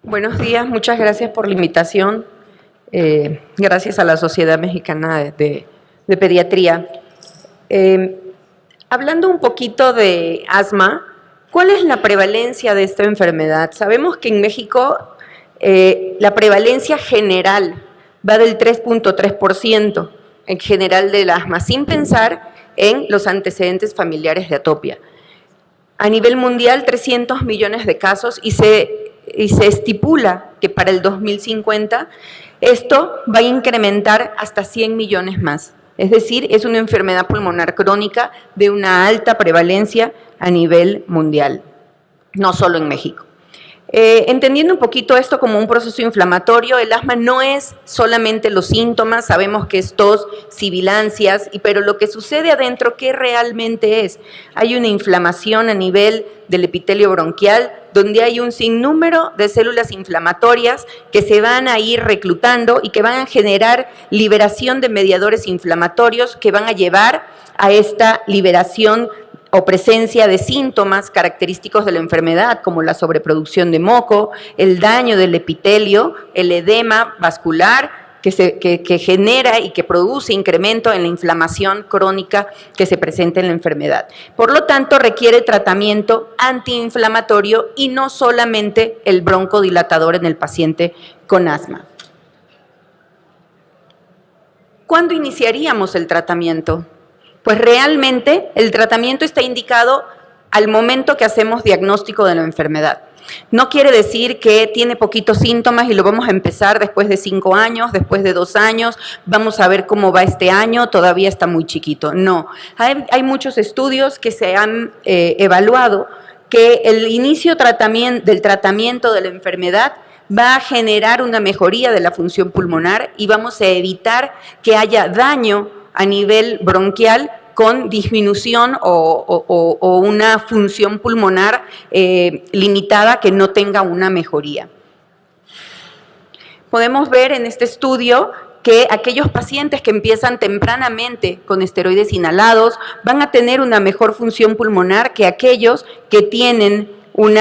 Buenos días, muchas gracias por la invitación. Gracias a la Sociedad Mexicana de Pediatría. Hablando un poquito de asma, ¿cuál es la prevalencia de esta enfermedad? Sabemos que en México la prevalencia general va del 3.3% en general del asma, sin pensar en los antecedentes familiares de atopia. A nivel mundial, 300 millones de casos y se estipula que para el 2050 esto va a incrementar hasta 100 millones más. Es decir, es una enfermedad pulmonar crónica de una alta prevalencia a nivel mundial, no solo en México. Entendiendo un poquito esto como un proceso inflamatorio, el asma no es solamente los síntomas, sabemos que es tos, sibilancias, pero lo que sucede adentro, ¿qué realmente es? Hay una inflamación a nivel del epitelio bronquial, donde hay un sinnúmero de células inflamatorias que se van a ir reclutando y que van a generar liberación de mediadores inflamatorios que van a llevar a esta liberación o presencia de síntomas característicos de la enfermedad, como la sobreproducción de moco, el daño del epitelio, el edema vascular que genera y que produce incremento en la inflamación crónica que se presenta en la enfermedad. Por lo tanto, requiere tratamiento antiinflamatorio y no solamente el broncodilatador en el paciente con asma. ¿Cuándo iniciaríamos el tratamiento? Pues realmente el tratamiento está indicado al momento que hacemos diagnóstico de la enfermedad. No quiere decir que tiene poquitos síntomas y lo vamos a empezar después de 5 años, después de 2 años, vamos a ver cómo va este año, todavía está muy chiquito. No, hay muchos estudios que se han evaluado que el inicio del tratamiento de la enfermedad va a generar una mejoría de la función pulmonar y vamos a evitar que haya daño a nivel bronquial con disminución o una función pulmonar limitada que no tenga una mejoría. Podemos ver en este estudio que aquellos pacientes que empiezan tempranamente con esteroides inhalados van a tener una mejor función pulmonar que aquellos que tienen un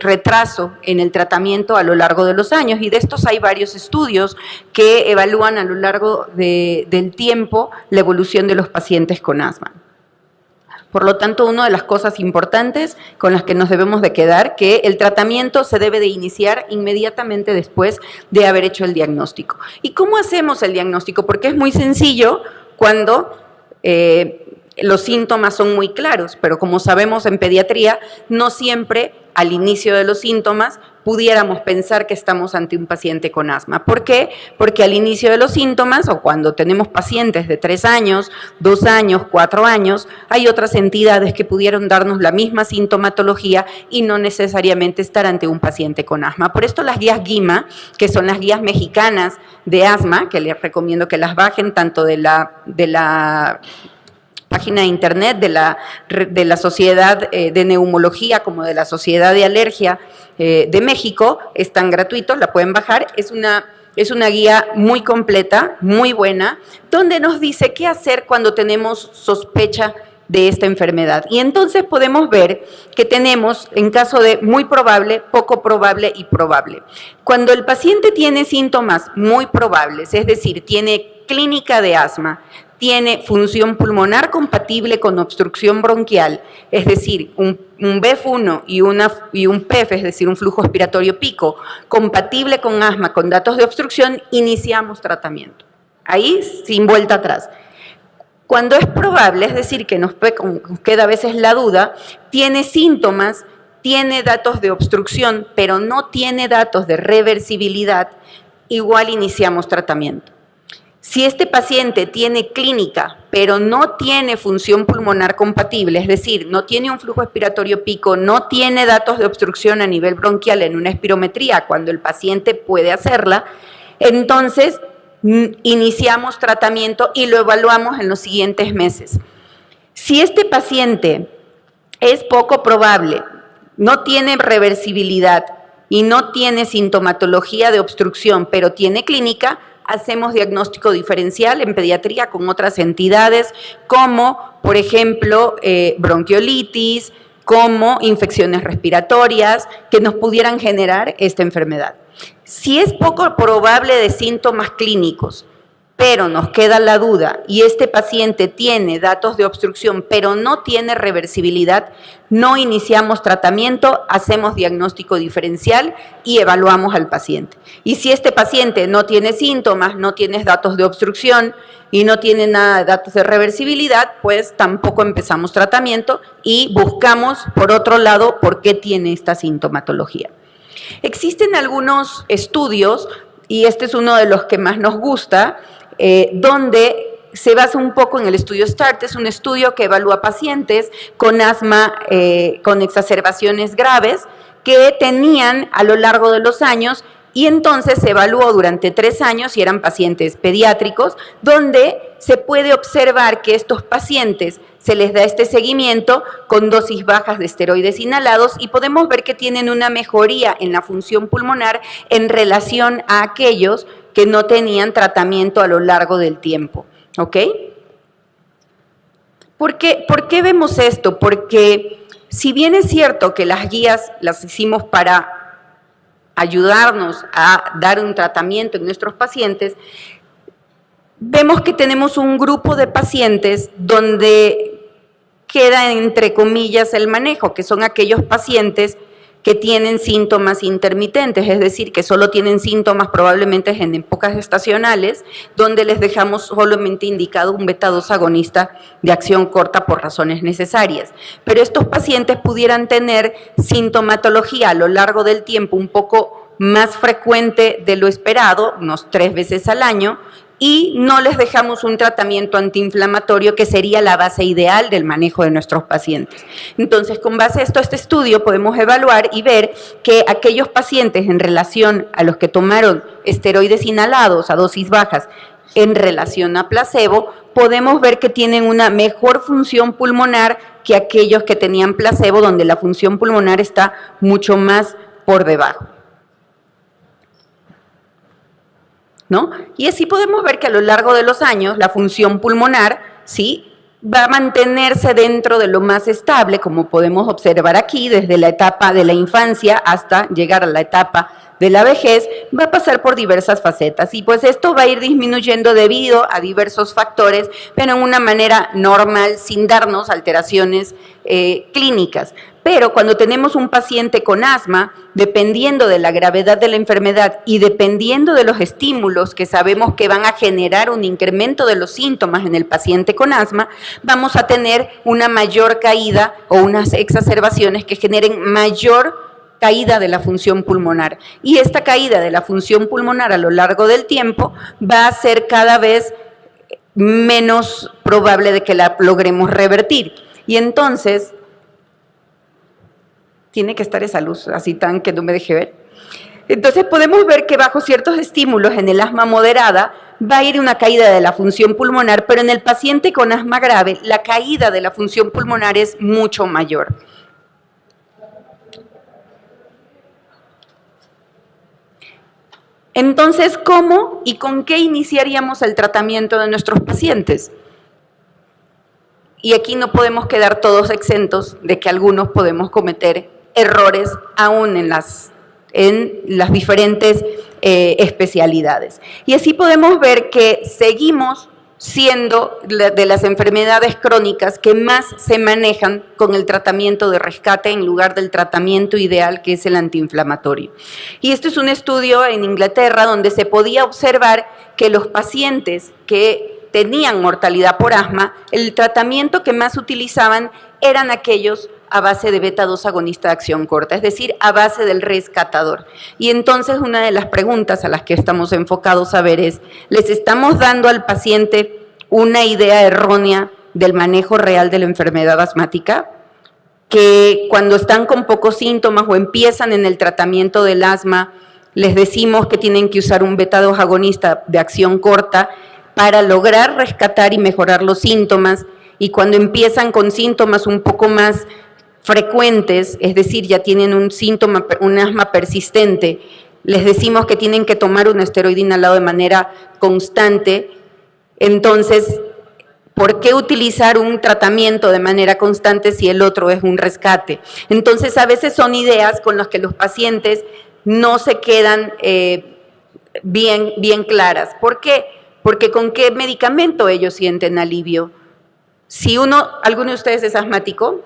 retraso en el tratamiento a lo largo de los años, y de estos hay varios estudios que evalúan a lo largo del tiempo la evolución de los pacientes con asma. Por lo tanto, una de las cosas importantes con las que nos debemos de quedar, que el tratamiento se debe de iniciar inmediatamente después de haber hecho el diagnóstico. ¿Y cómo hacemos el diagnóstico? Porque es muy sencillo cuando los síntomas son muy claros, pero como sabemos en pediatría, no siempre al inicio de los síntomas pudiéramos pensar que estamos ante un paciente con asma. ¿Por qué? Porque al inicio de los síntomas, o cuando tenemos pacientes de 3 años, 2 años, 4 años, hay otras entidades que pudieron darnos la misma sintomatología y no necesariamente estar ante un paciente con asma. Por esto las guías GIMA, que son las guías mexicanas de asma, que les recomiendo que las bajen tanto de la página de internet de la Sociedad de Neumología como de la Sociedad de Alergia de México, están gratuitos, la pueden bajar, es una guía muy completa, muy buena, donde nos dice qué hacer cuando tenemos sospecha de esta enfermedad. Y entonces podemos ver que tenemos, en caso de muy probable, poco probable y probable. Cuando el paciente tiene síntomas muy probables, es decir, tiene clínica de asma, tiene función pulmonar compatible con obstrucción bronquial, es decir, un BEF1 y un PEF, es decir, un flujo expiratorio pico, compatible con asma, con datos de obstrucción, iniciamos tratamiento. Ahí, sin vuelta atrás. Cuando es probable, es decir, que nos queda a veces la duda, tiene síntomas, tiene datos de obstrucción, pero no tiene datos de reversibilidad, igual iniciamos tratamiento. Si este paciente tiene clínica, pero no tiene función pulmonar compatible, es decir, no tiene un flujo expiratorio pico, no tiene datos de obstrucción a nivel bronquial en una espirometría, cuando el paciente puede hacerla, entonces iniciamos tratamiento y lo evaluamos en los siguientes meses. Si este paciente es poco probable, no tiene reversibilidad y no tiene sintomatología de obstrucción, pero tiene clínica, hacemos diagnóstico diferencial en pediatría con otras entidades como, por ejemplo, bronquiolitis, como infecciones respiratorias que nos pudieran generar esta enfermedad. Si es poco probable de síntomas clínicos, pero nos queda la duda y este paciente tiene datos de obstrucción, pero no tiene reversibilidad, no iniciamos tratamiento, hacemos diagnóstico diferencial y evaluamos al paciente. Y si este paciente no tiene síntomas, no tiene datos de obstrucción y no tiene nada de datos de reversibilidad, pues tampoco empezamos tratamiento y buscamos, por otro lado, por qué tiene esta sintomatología. Existen algunos estudios, y este es uno de los que más nos gusta, donde se basa un poco en el estudio START. Es un estudio que evalúa pacientes con asma, con exacerbaciones graves, que tenían a lo largo de los años, y entonces se evaluó durante 3 años y eran pacientes pediátricos, donde se puede observar que estos pacientes se les da este seguimiento con dosis bajas de esteroides inhalados y podemos ver que tienen una mejoría en la función pulmonar en relación a aquellos que no tenían tratamiento a lo largo del tiempo, ¿ok? ¿Por qué vemos esto? Porque si bien es cierto que las guías las hicimos para ayudarnos a dar un tratamiento en nuestros pacientes, vemos que tenemos un grupo de pacientes donde queda entre comillas el manejo, que son aquellos pacientes que tienen síntomas intermitentes, es decir, que solo tienen síntomas probablemente en épocas estacionales, donde les dejamos solamente indicado un beta-2 agonista de acción corta por razones necesarias. Pero estos pacientes pudieran tener sintomatología a lo largo del tiempo un poco más frecuente de lo esperado, unos 3 veces al año, y no les dejamos un tratamiento antiinflamatorio que sería la base ideal del manejo de nuestros pacientes. Entonces, con base a esto, este estudio podemos evaluar y ver que aquellos pacientes en relación a los que tomaron esteroides inhalados a dosis bajas en relación a placebo, podemos ver que tienen una mejor función pulmonar que aquellos que tenían placebo, donde la función pulmonar está mucho más por debajo, ¿no? Y así podemos ver que a lo largo de los años la función pulmonar, ¿sí?, va a mantenerse dentro de lo más estable, como podemos observar aquí, desde la etapa de la infancia hasta llegar a la etapa de la vejez, va a pasar por diversas facetas y pues esto va a ir disminuyendo debido a diversos factores, pero en una manera normal, sin darnos alteraciones clínicas. Pero cuando tenemos un paciente con asma, dependiendo de la gravedad de la enfermedad y dependiendo de los estímulos que sabemos que van a generar un incremento de los síntomas en el paciente con asma, vamos a tener una mayor caída o unas exacerbaciones que generen mayor caída de la función pulmonar. Y esta caída de la función pulmonar a lo largo del tiempo va a ser cada vez menos probable de que la logremos revertir. Y entonces, tiene que estar esa luz así tan que no me deje ver. Entonces podemos ver que bajo ciertos estímulos en el asma moderada va a ir una caída de la función pulmonar, pero en el paciente con asma grave la caída de la función pulmonar es mucho mayor. Entonces, ¿cómo y con qué iniciaríamos el tratamiento de nuestros pacientes? Y aquí no podemos quedar todos exentos de que algunos podemos cometer errores aún en las diferentes especialidades. Y así podemos ver que seguimos siendo de las enfermedades crónicas que más se manejan con el tratamiento de rescate en lugar del tratamiento ideal, que es el antiinflamatorio. Y esto es un estudio en Inglaterra donde se podía observar que los pacientes que tenían mortalidad por asma, el tratamiento que más utilizaban eran aquellos a base de beta-2 agonista de acción corta, es decir, a base del rescatador. Y entonces una de las preguntas a las que estamos enfocados a ver es, ¿les estamos dando al paciente una idea errónea del manejo real de la enfermedad asmática? Que cuando están con pocos síntomas o empiezan en el tratamiento del asma, les decimos que tienen que usar un beta-2 agonista de acción corta para lograr rescatar y mejorar los síntomas, y cuando empiezan con síntomas un poco más frecuentes, es decir, ya tienen un síntoma, un asma persistente, les decimos que tienen que tomar un esteroide inhalado de manera constante. Entonces, ¿Por qué utilizar un tratamiento de manera constante si el otro es un rescate? Entonces, a veces son ideas con las que los pacientes no se quedan bien claras. ¿Por qué? Porque ¿con qué medicamento ellos sienten alivio? Si ¿alguno de ustedes es asmático?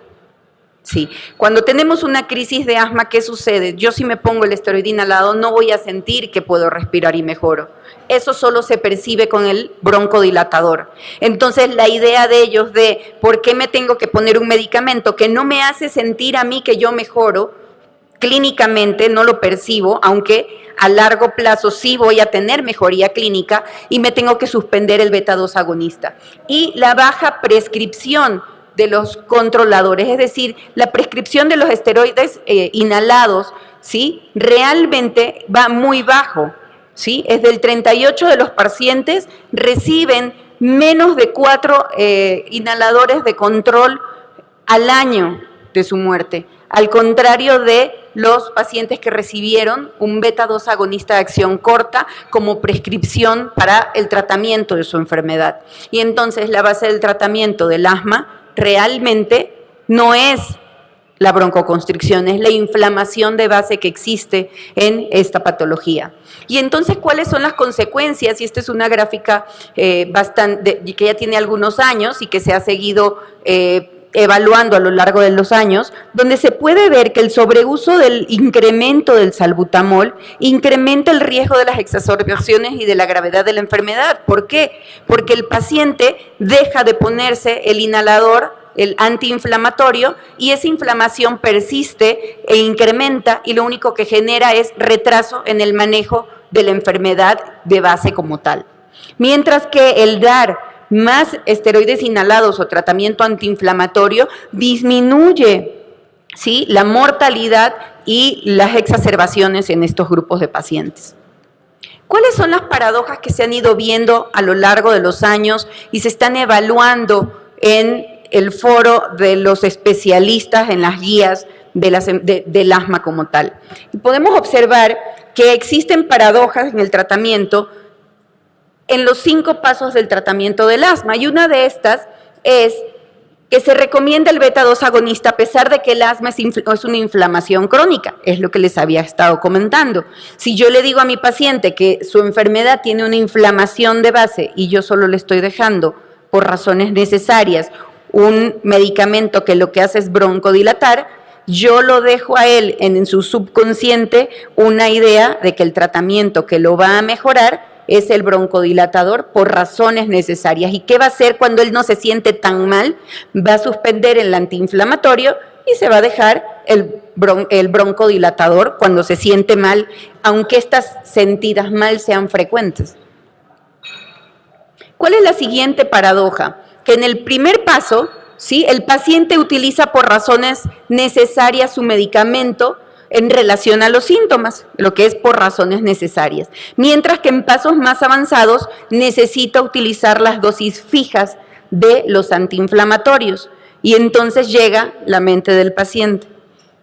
Sí. Cuando tenemos una crisis de asma, ¿qué sucede? Yo si me pongo el esteroide inhalado no voy a sentir que puedo respirar y mejoro. Eso solo se percibe con el broncodilatador. Entonces, la idea de ellos de ¿por qué me tengo que poner un medicamento que no me hace sentir a mí que yo mejoro? Clínicamente no lo percibo, aunque a largo plazo sí voy a tener mejoría clínica y me tengo que suspender el beta-2 agonista. Y la baja prescripción de los controladores, es decir, la prescripción de los esteroides inhalados, ¿sí? Realmente va muy bajo, ¿sí? Es del 38% de los pacientes reciben menos de 4 inhaladores de control al año de su muerte, al contrario de los pacientes que recibieron un beta-2 agonista de acción corta como prescripción para el tratamiento de su enfermedad. Y entonces la base del tratamiento del asma realmente no es la broncoconstricción, es la inflamación de base que existe en esta patología. Y entonces, ¿cuáles son las consecuencias? Y esta es una gráfica que ya tiene algunos años y que se ha seguido evaluando a lo largo de los años, donde se puede ver que el sobreuso del incremento del salbutamol incrementa el riesgo de las exacerbaciones y de la gravedad de la enfermedad. ¿Por qué? Porque el paciente deja de ponerse el inhalador, el antiinflamatorio, y esa inflamación persiste e incrementa y lo único que genera es retraso en el manejo de la enfermedad de base como tal. Mientras que el dar más esteroides inhalados o tratamiento antiinflamatorio disminuye, ¿sí?, la mortalidad y las exacerbaciones en estos grupos de pacientes. ¿Cuáles son las paradojas que se han ido viendo a lo largo de los años y se están evaluando en el foro de los especialistas en las guías del asma como tal? Y podemos observar que existen paradojas en el tratamiento en los 5 pasos del tratamiento del asma, y una de estas es que se recomienda el beta-2 agonista a pesar de que el asma es una inflamación crónica, es lo que les había estado comentando. Si yo le digo a mi paciente que su enfermedad tiene una inflamación de base y yo solo le estoy dejando por razones necesarias un medicamento que lo que hace es broncodilatar, yo lo dejo a él en su subconsciente una idea de que el tratamiento que lo va a mejorar es el broncodilatador por razones necesarias. ¿Y qué va a hacer cuando él no se siente tan mal? Va a suspender el antiinflamatorio y se va a dejar el broncodilatador cuando se siente mal, aunque estas sentidas mal sean frecuentes. ¿Cuál es la siguiente paradoja? Que en el primer paso, ¿sí?, el paciente utiliza por razones necesarias su medicamento en relación a los síntomas, lo que es por razones necesarias, mientras que en pasos más avanzados necesita utilizar las dosis fijas de los antiinflamatorios y entonces llega la mente del paciente.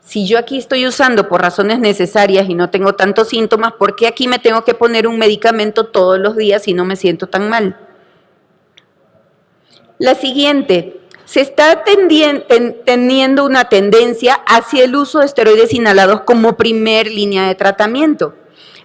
Si yo aquí estoy usando por razones necesarias y no tengo tantos síntomas, ¿por qué aquí me tengo que poner un medicamento todos los días si no me siento tan mal? La siguiente. Se está teniendo una tendencia hacia el uso de esteroides inhalados como primer línea de tratamiento,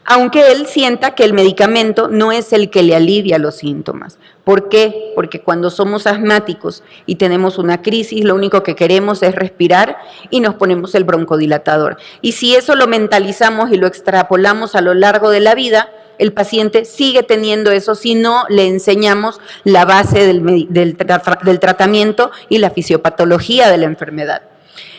aunque él sienta que el medicamento no es el que le alivia los síntomas. ¿Por qué? Porque cuando somos asmáticos y tenemos una crisis, lo único que queremos es respirar y nos ponemos el broncodilatador. Y si eso lo mentalizamos y lo extrapolamos a lo largo de la vida, el paciente sigue teniendo eso si no le enseñamos la base del tratamiento y la fisiopatología de la enfermedad.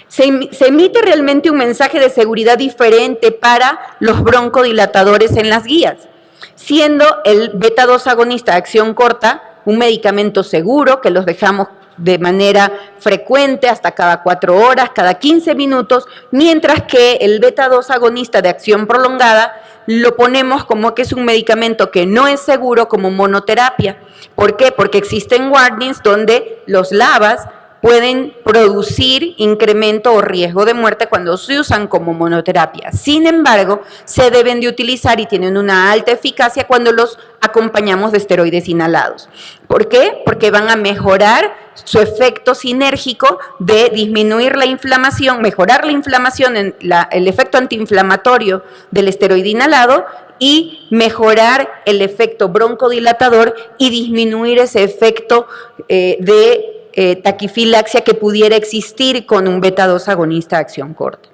Se emite realmente un mensaje de seguridad diferente para los broncodilatadores en las guías, siendo el beta-2 agonista de acción corta un medicamento seguro que los dejamos de manera frecuente hasta cada 4 horas, cada 15 minutos, mientras que el beta-2 agonista de acción prolongada lo ponemos como que es un medicamento que no es seguro como monoterapia. ¿Por qué? Porque existen warnings donde los lavas pueden producir incremento o riesgo de muerte cuando se usan como monoterapia. Sin embargo, se deben de utilizar y tienen una alta eficacia cuando los acompañamos de esteroides inhalados. ¿Por qué? Porque van a mejorar su efecto sinérgico de disminuir la inflamación, mejorar la inflamación, el efecto antiinflamatorio del esteroide inhalado y mejorar el efecto broncodilatador y disminuir ese efecto de taquifilaxia que pudiera existir con un beta-2 agonista de acción corta.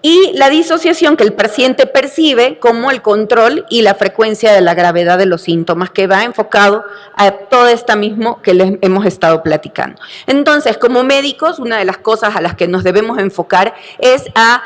Y la disociación que el paciente percibe como el control y la frecuencia de la gravedad de los síntomas, que va enfocado a todo esto mismo que les hemos estado platicando. Entonces, como médicos, una de las cosas a las que nos debemos enfocar es a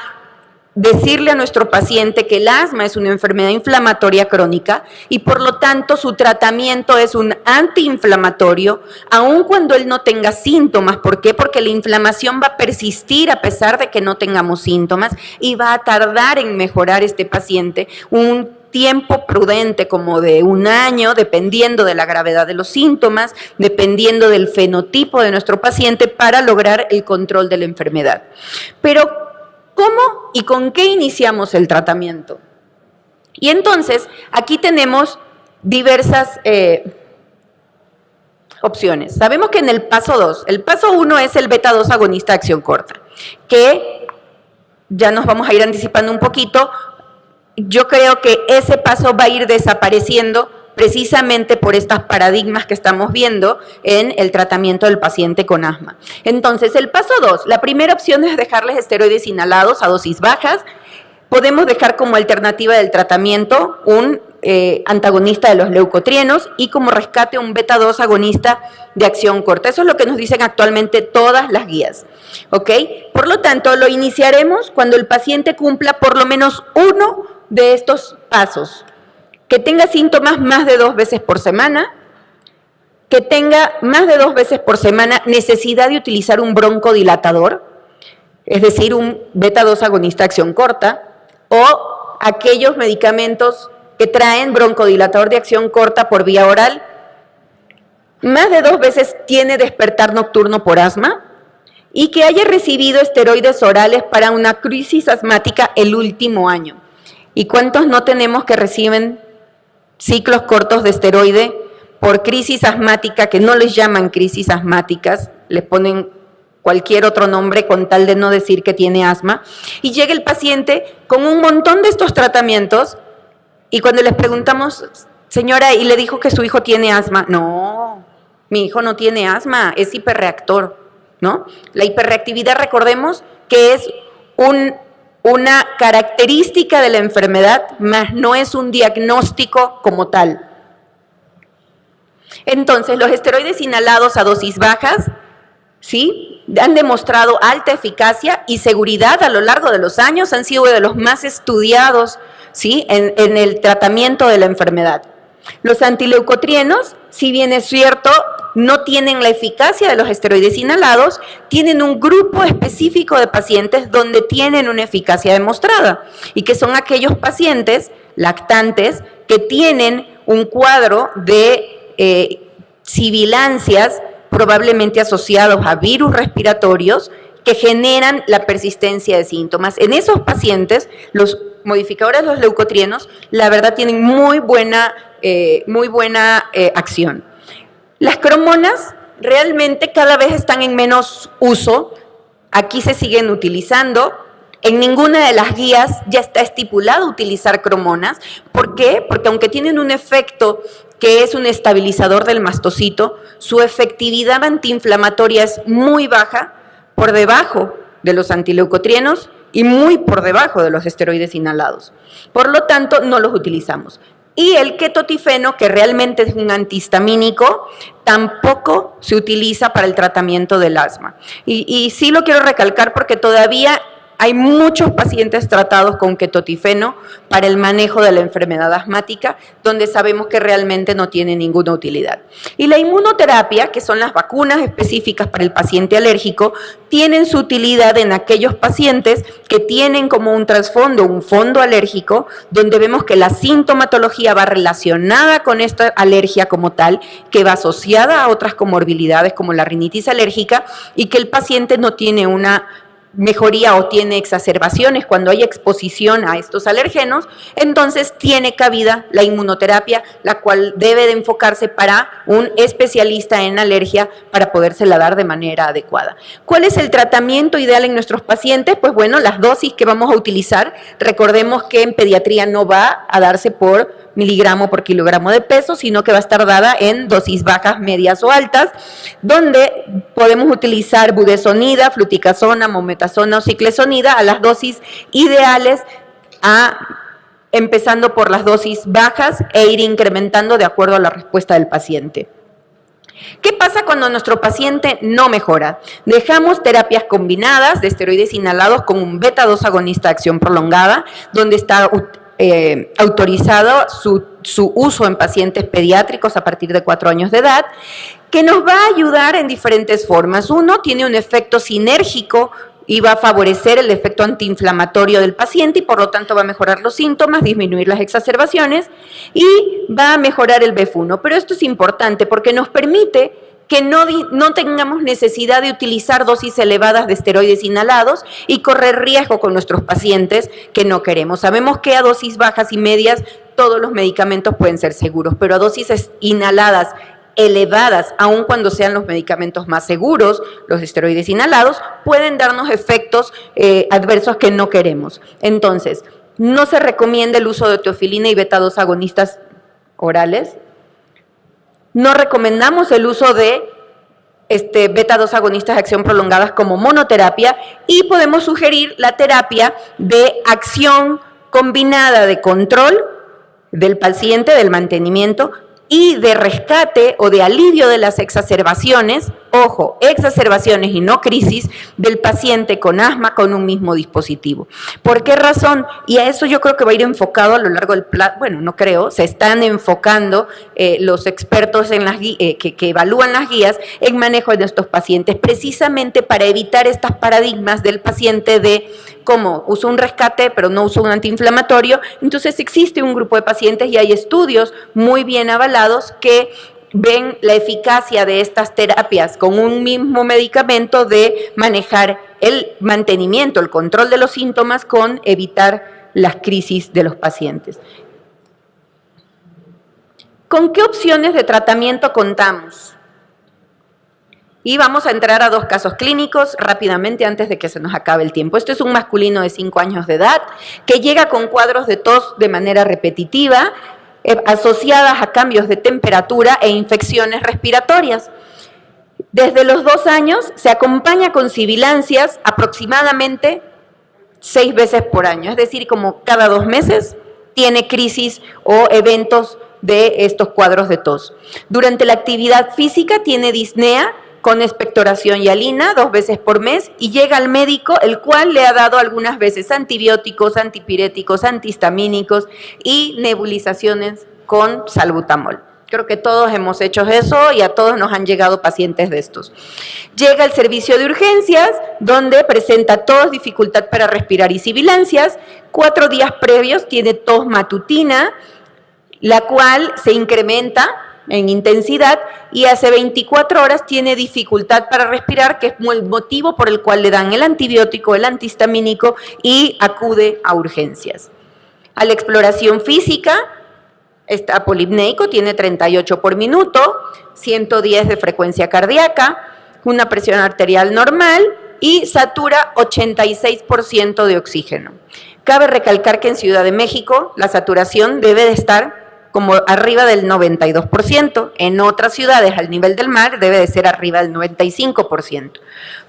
decirle a nuestro paciente que el asma es una enfermedad inflamatoria crónica y por lo tanto su tratamiento es un antiinflamatorio, aun cuando él no tenga síntomas. ¿Por qué? Porque la inflamación va a persistir a pesar de que no tengamos síntomas y va a tardar en mejorar este paciente un tiempo prudente como de 1 año, dependiendo de la gravedad de los síntomas, dependiendo del fenotipo de nuestro paciente para lograr el control de la enfermedad. Pero ¿cómo y con qué iniciamos el tratamiento? Y entonces, aquí tenemos diversas opciones. Sabemos que en el paso 2, el paso 1 es el beta-2 agonista de acción corta, que ya nos vamos a ir anticipando un poquito. Yo creo que ese paso va a ir desapareciendo precisamente por estos paradigmas que estamos viendo en el tratamiento del paciente con asma. Entonces, el paso 2, la primera opción es dejarles esteroides inhalados a dosis bajas. Podemos dejar como alternativa del tratamiento un antagonista de los leucotrienos y como rescate un beta-2 agonista de acción corta. Eso es lo que nos dicen actualmente todas las guías, ¿ok? Por lo tanto, lo iniciaremos cuando el paciente cumpla por lo menos uno de estos pasos. Que tenga síntomas más de 2 veces por semana, que tenga más de 2 veces por semana necesidad de utilizar un broncodilatador, es decir, un beta-2 agonista de acción corta, o aquellos medicamentos que traen broncodilatador de acción corta por vía oral. Más de 2 veces tiene despertar nocturno por asma y que haya recibido esteroides orales para una crisis asmática el último año. ¿Y cuántos no tenemos que reciben ciclos cortos de esteroide por crisis asmática, que no les llaman crisis asmáticas, les ponen cualquier otro nombre con tal de no decir que tiene asma, y llega el paciente con un montón de estos tratamientos y cuando les preguntamos, señora, ¿y le dijo que su hijo tiene asma? No, mi hijo no tiene asma, es hiperreactor, ¿no? La hiperreactividad, recordemos que es una característica de la enfermedad, mas no es un diagnóstico como tal. Entonces, los esteroides inhalados a dosis bajas, ¿sí?, han demostrado alta eficacia y seguridad a lo largo de los años, han sido de los más estudiados, ¿sí?, en el tratamiento de la enfermedad. Los antileucotrienos, si bien es cierto, no tienen la eficacia de los esteroides inhalados, tienen un grupo específico de pacientes donde tienen una eficacia demostrada y que son aquellos pacientes lactantes que tienen un cuadro de sibilancias probablemente asociados a virus respiratorios que generan la persistencia de síntomas. En esos pacientes, los modificadores de los leucotrienos, la verdad, tienen muy buena acción. Las cromonas realmente cada vez están en menos uso, aquí se siguen utilizando, en ninguna de las guías ya está estipulado utilizar cromonas. ¿Por qué? Porque aunque tienen un efecto que es un estabilizador del mastocito, su efectividad antiinflamatoria es muy baja, por debajo de los antileucotrienos y muy por debajo de los esteroides inhalados. Por lo tanto, no los utilizamos. Y el ketotifeno, que realmente es un antihistamínico, tampoco se utiliza para el tratamiento del asma. Y sí lo quiero recalcar porque todavía Hay muchos pacientes tratados con ketotifeno para el manejo de la enfermedad asmática, donde sabemos que realmente no tiene ninguna utilidad. Y la inmunoterapia, que son las vacunas específicas para el paciente alérgico, tienen su utilidad en aquellos pacientes que tienen como un trasfondo, un fondo alérgico, donde vemos que la sintomatología va relacionada con esta alergia como tal, que va asociada a otras comorbilidades como la rinitis alérgica y que el paciente no tiene una mejoría o tiene exacerbaciones cuando hay exposición a estos alergenos, entonces tiene cabida la inmunoterapia, la cual debe de enfocarse para un especialista en alergia para podérsela dar de manera adecuada. ¿Cuál es el tratamiento ideal en nuestros pacientes? Pues bueno, las dosis que vamos a utilizar, recordemos que en pediatría no va a darse por miligramo por kilogramo de peso, sino que va a estar dada en dosis bajas, medias o altas, donde podemos utilizar budesonida, fluticasona, mometasona o ciclesonida a las dosis ideales, empezando por las dosis bajas e ir incrementando de acuerdo a la respuesta del paciente. ¿Qué pasa cuando nuestro paciente no mejora? Dejamos terapias combinadas de esteroides inhalados con un beta-2 agonista de acción prolongada, donde está autorizado su uso en pacientes pediátricos a partir de 4 años de edad, que nos va a ayudar en diferentes formas. Uno, tiene un efecto sinérgico y va a favorecer el efecto antiinflamatorio del paciente y por lo tanto va a mejorar los síntomas, disminuir las exacerbaciones y va a mejorar el BEF1. Pero esto es importante porque nos permite que no tengamos necesidad de utilizar dosis elevadas de esteroides inhalados y correr riesgo con nuestros pacientes que no queremos. Sabemos que a dosis bajas y medias todos los medicamentos pueden ser seguros, pero a dosis inhaladas elevadas, aun cuando sean los medicamentos más seguros, los esteroides inhalados, pueden darnos efectos adversos que no queremos. Entonces, no se recomienda el uso de teofilina y beta-2 agonistas orales. No recomendamos el uso de beta-2 agonistas de acción prolongadas como monoterapia y podemos sugerir la terapia de acción combinada de control del paciente, del mantenimiento y de rescate o de alivio de las exacerbaciones, ojo, exacerbaciones y no crisis del paciente con asma con un mismo dispositivo. ¿Por qué razón? Y a eso yo creo que va a ir enfocado a lo largo del plan, bueno, no creo, se están enfocando los expertos en las que evalúan las guías en manejo de estos pacientes, precisamente para evitar estos paradigmas del paciente de cómo uso un rescate pero no uso un antiinflamatorio. Entonces existe un grupo de pacientes y hay estudios muy bien avalados que ven la eficacia de estas terapias con un mismo medicamento de manejar el mantenimiento, el control de los síntomas con evitar las crisis de los pacientes. ¿Con qué opciones de tratamiento contamos? Y vamos a entrar a 2 casos clínicos rápidamente antes de que se nos acabe el tiempo. Este es un masculino de 5 años de edad que llega con cuadros de tos de manera repetitiva, asociadas a cambios de temperatura e infecciones respiratorias. Desde los 2 años se acompaña con sibilancias aproximadamente 6 veces por año, es decir, como cada 2 meses tiene crisis o eventos de estos cuadros de tos. Durante la actividad física tiene disnea con expectoración hialina 2 veces por mes y llega al médico, el cual le ha dado algunas veces antibióticos, antipiréticos, antihistamínicos y nebulizaciones con salbutamol. Creo que todos hemos hecho eso y a todos nos han llegado pacientes de estos. Llega al servicio de urgencias, donde presenta tos, dificultad para respirar y sibilancias. 4 días previos tiene tos matutina, la cual se incrementa en intensidad y hace 24 horas tiene dificultad para respirar, que es el motivo por el cual le dan el antibiótico, el antihistamínico y acude a urgencias. A la exploración física, está polipneico, tiene 38 por minuto, 110 de frecuencia cardíaca, una presión arterial normal y satura 86% de oxígeno. Cabe recalcar que en Ciudad de México la saturación debe de estar como arriba del 92%, en otras ciudades al nivel del mar debe de ser arriba del 95%.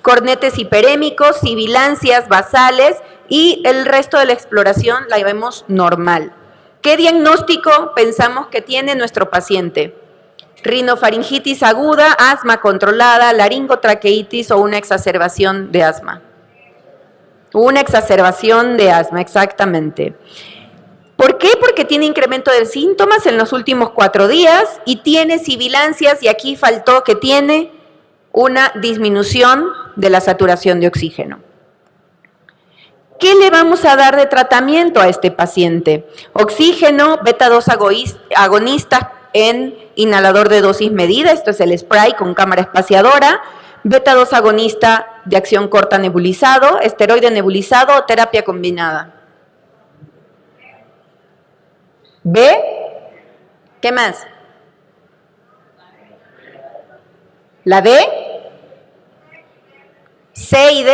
Cornetes hiperémicos, sibilancias basales y el resto de la exploración la vemos normal. ¿Qué diagnóstico pensamos que tiene nuestro paciente? Rinofaringitis aguda, asma controlada, laringotraqueitis o una exacerbación de asma. Una exacerbación de asma, exactamente. ¿Por qué? Porque tiene incremento de síntomas en los últimos 4 días y tiene sibilancias, y aquí faltó que tiene una disminución de la saturación de oxígeno. ¿Qué le vamos a dar de tratamiento a este paciente? Oxígeno, beta-2 agonista en inhalador de dosis medida, esto es el spray con cámara espaciadora, beta-2 agonista de acción corta nebulizado, esteroide nebulizado o terapia combinada. ¿B? ¿Qué más? ¿La D? ¿C y D?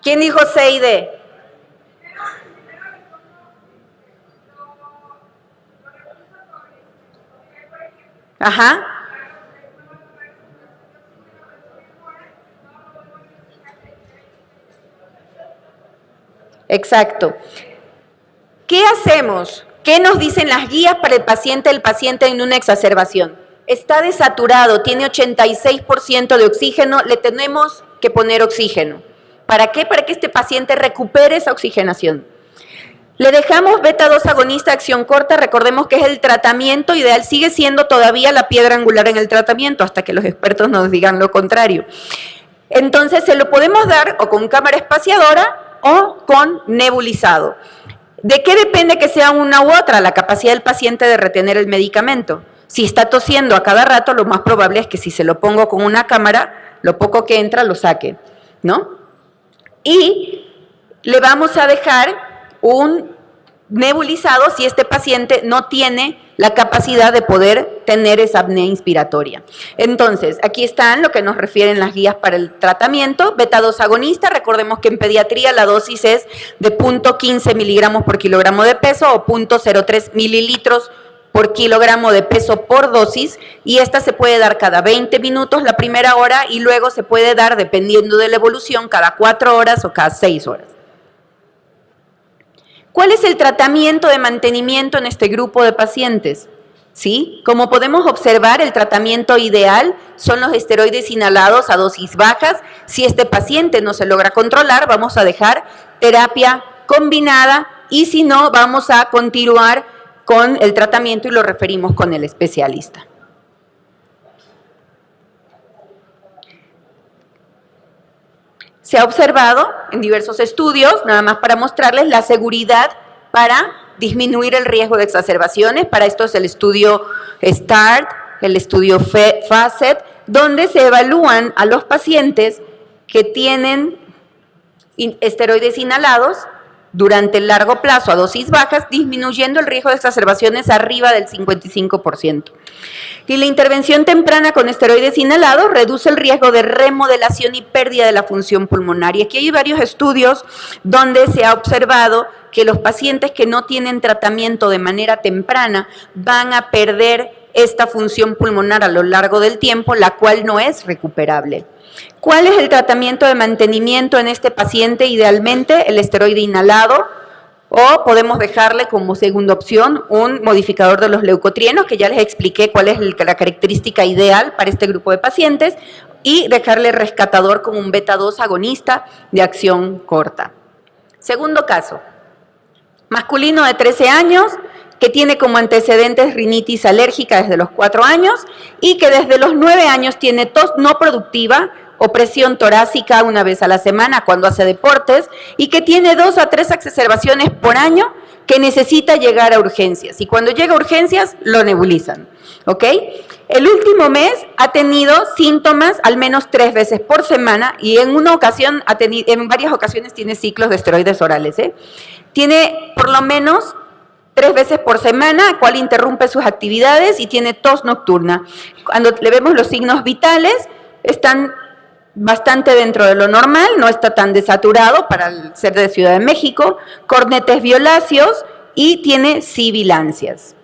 ¿Quién dijo C y D? Ajá. Exacto. ¿Qué hacemos? ¿Qué nos dicen las guías para el paciente en una exacerbación? Está desaturado, tiene 86% de oxígeno, le tenemos que poner oxígeno. ¿Para qué? Para que este paciente recupere esa oxigenación. Le dejamos beta-2 agonista acción corta, recordemos que es el tratamiento ideal, sigue siendo todavía la piedra angular en el tratamiento, hasta que los expertos nos digan lo contrario. Entonces, se lo podemos dar o con cámara espaciadora o con nebulizado. ¿De qué depende que sea una u otra? La capacidad del paciente de retener el medicamento. Si está tosiendo a cada rato, lo más probable es que si se lo pongo con una cámara, lo poco que entra lo saque, ¿no? Y le vamos a dejar un nebulizado si este paciente no tiene la capacidad de poder tener esa apnea inspiratoria. Entonces, aquí están lo que nos refieren las guías para el tratamiento. Beta-2 agonista, recordemos que en pediatría la dosis es de 0.15 miligramos por kilogramo de peso o 0.03 mililitros por kilogramo de peso por dosis, y esta se puede dar cada 20 minutos la primera hora y luego se puede dar, dependiendo de la evolución, cada 4 horas o cada 6 horas. ¿Cuál es el tratamiento de mantenimiento en este grupo de pacientes? ¿Sí? Como podemos observar, el tratamiento ideal son los esteroides inhalados a dosis bajas. Si este paciente no se logra controlar, vamos a dejar terapia combinada, y si no, vamos a continuar con el tratamiento y lo referimos con el especialista. Se ha observado en diversos estudios, nada más para mostrarles la seguridad para disminuir el riesgo de exacerbaciones. Para esto es el estudio START, el estudio FACET, donde se evalúan a los pacientes que tienen esteroides inhalados durante el largo plazo a dosis bajas, disminuyendo el riesgo de exacerbaciones arriba del 55%. Y la intervención temprana con esteroides inhalados reduce el riesgo de remodelación y pérdida de la función pulmonar. Y aquí hay varios estudios donde se ha observado que los pacientes que no tienen tratamiento de manera temprana van a perder esta función pulmonar a lo largo del tiempo, la cual no es recuperable. ¿Cuál es el tratamiento de mantenimiento en este paciente? Idealmente el esteroide inhalado, o podemos dejarle como segunda opción un modificador de los leucotrienos, que ya les expliqué cuál es la característica ideal para este grupo de pacientes, y dejarle rescatador con un beta-2 agonista de acción corta. Segundo caso, masculino de 13 años, que tiene como antecedentes rinitis alérgica desde los 4 años y que desde los 9 años tiene tos no productiva o presión torácica una vez a la semana cuando hace deportes, y que tiene 2 a 3 exacerbaciones por año, que necesita llegar a urgencias, y cuando llega a urgencias lo nebulizan, ¿ok? El último mes ha tenido síntomas al menos 3 veces por semana, y en varias ocasiones tiene ciclos de esteroides orales, Tiene por lo menos 3 veces por semana, cual interrumpe sus actividades, y tiene tos nocturna. Cuando le vemos los signos vitales, están bastante dentro de lo normal, no está tan desaturado para ser de Ciudad de México, cornetes violáceos y tiene sibilancias.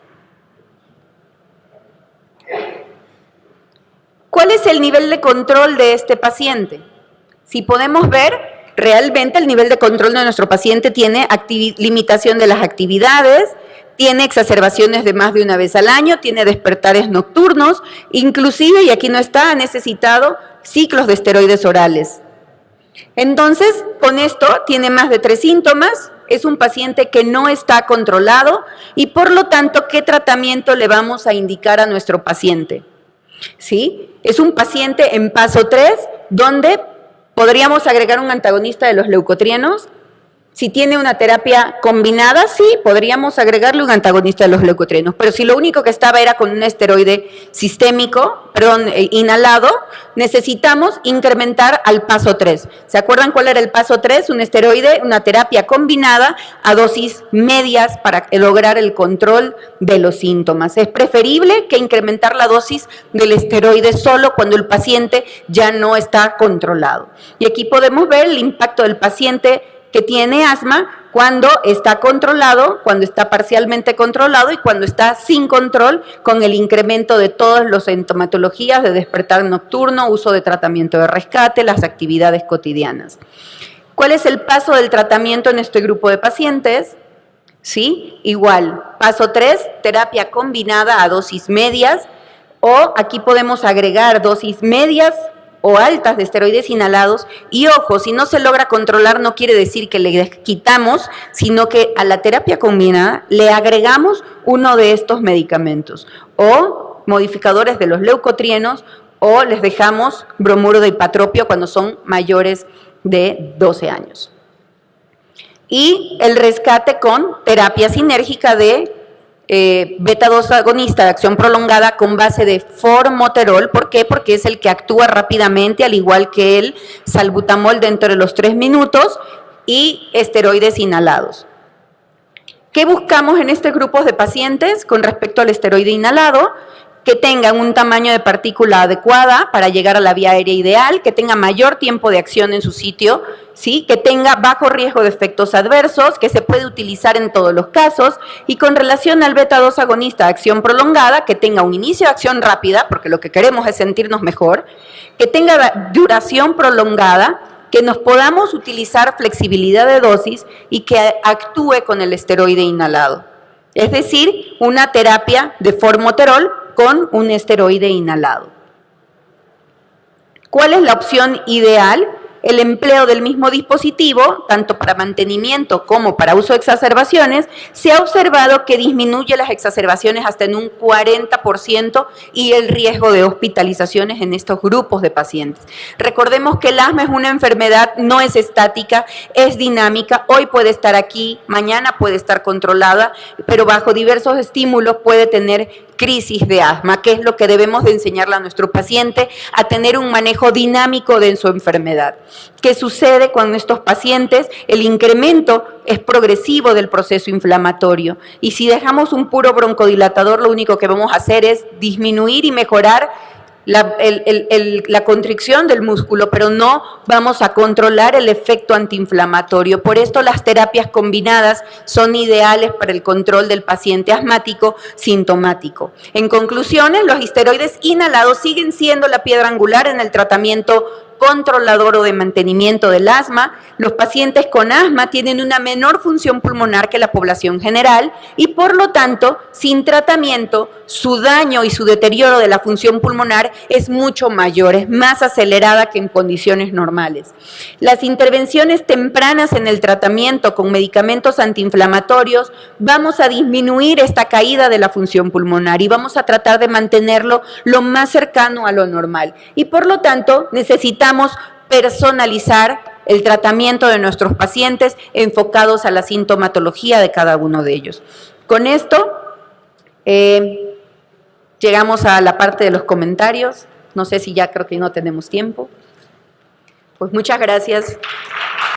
¿Cuál es el nivel de control de este paciente? Si podemos ver, realmente el nivel de control de nuestro paciente tiene limitación de las actividades, tiene exacerbaciones de más de una vez al año, tiene despertares nocturnos, inclusive, y aquí no está, ha necesitado ciclos de esteroides orales. Entonces, con esto tiene más de 3 síntomas, es un paciente que no está controlado y por lo tanto, ¿qué tratamiento le vamos a indicar a nuestro paciente? ¿Sí? Es un paciente en paso 3, donde podríamos agregar un antagonista de los leucotrienos. Si tiene una terapia combinada, sí, podríamos agregarle un antagonista de los leucotrienos, pero si lo único que estaba era con un esteroide sistémico, inhalado, necesitamos incrementar al paso 3. ¿Se acuerdan cuál era el paso 3? Un esteroide, una terapia combinada a dosis medias para lograr el control de los síntomas. Es preferible que incrementar la dosis del esteroide solo cuando el paciente ya no está controlado. Y aquí podemos ver el impacto del paciente que tiene asma cuando está controlado, cuando está parcialmente controlado y cuando está sin control, con el incremento de todas las sintomatologías de despertar nocturno, uso de tratamiento de rescate, las actividades cotidianas. ¿Cuál es el paso del tratamiento en este grupo de pacientes? ¿Sí? Igual, paso 3, terapia combinada a dosis medias, o aquí podemos agregar dosis medias o altas de esteroides inhalados, y ojo, si no se logra controlar no quiere decir que le quitamos, sino que a la terapia combinada le agregamos uno de estos medicamentos, o modificadores de los leucotrienos, o les dejamos bromuro de hipatropio cuando son mayores de 12 años. Y el rescate con terapia sinérgica de beta-2 agonista de acción prolongada con base de formoterol. ¿Por qué? Porque es el que actúa rápidamente, al igual que el salbutamol dentro de los 3 minutos, y esteroides inhalados. ¿Qué buscamos en este grupo de pacientes con respecto al esteroide inhalado? Que tengan un tamaño de partícula adecuada para llegar a la vía aérea ideal, que tenga mayor tiempo de acción en su sitio, ¿sí? Que tenga bajo riesgo de efectos adversos, que se puede utilizar en todos los casos, y con relación al beta-2 agonista de acción prolongada, que tenga un inicio de acción rápida, porque lo que queremos es sentirnos mejor, que tenga duración prolongada, que nos podamos utilizar flexibilidad de dosis y que actúe con el esteroide inhalado. Es decir, una terapia de formoterol con un esteroide inhalado. ¿Cuál es la opción ideal? El empleo del mismo dispositivo, tanto para mantenimiento como para uso de exacerbaciones, se ha observado que disminuye las exacerbaciones hasta en un 40% y el riesgo de hospitalizaciones en estos grupos de pacientes. Recordemos que el asma es una enfermedad, no es estática, es dinámica, hoy puede estar aquí, mañana puede estar controlada, pero bajo diversos estímulos puede tener crisis de asma, que es lo que debemos de enseñarle a nuestro paciente, a tener un manejo dinámico de su enfermedad. ¿Qué sucede con estos pacientes? El incremento es progresivo del proceso inflamatorio, y si dejamos un puro broncodilatador, lo único que vamos a hacer es disminuir y mejorar la constricción del músculo, pero no vamos a controlar el efecto antiinflamatorio. Por esto las terapias combinadas son ideales para el control del paciente asmático sintomático. En conclusiones, los esteroides inhalados siguen siendo la piedra angular en el tratamiento controlador o de mantenimiento del asma. Los pacientes con asma tienen una menor función pulmonar que la población general y por lo tanto, sin tratamiento, su daño y su deterioro de la función pulmonar es mucho mayor, es más acelerada que en condiciones normales. Las intervenciones tempranas en el tratamiento con medicamentos antiinflamatorios, vamos a disminuir esta caída de la función pulmonar y vamos a tratar de mantenerlo lo más cercano a lo normal. Y por lo tanto, necesitamos personalizar el tratamiento de nuestros pacientes enfocados a la sintomatología de cada uno de ellos. Con esto llegamos a la parte de los comentarios. No sé si ya creo que no tenemos tiempo. Pues muchas gracias.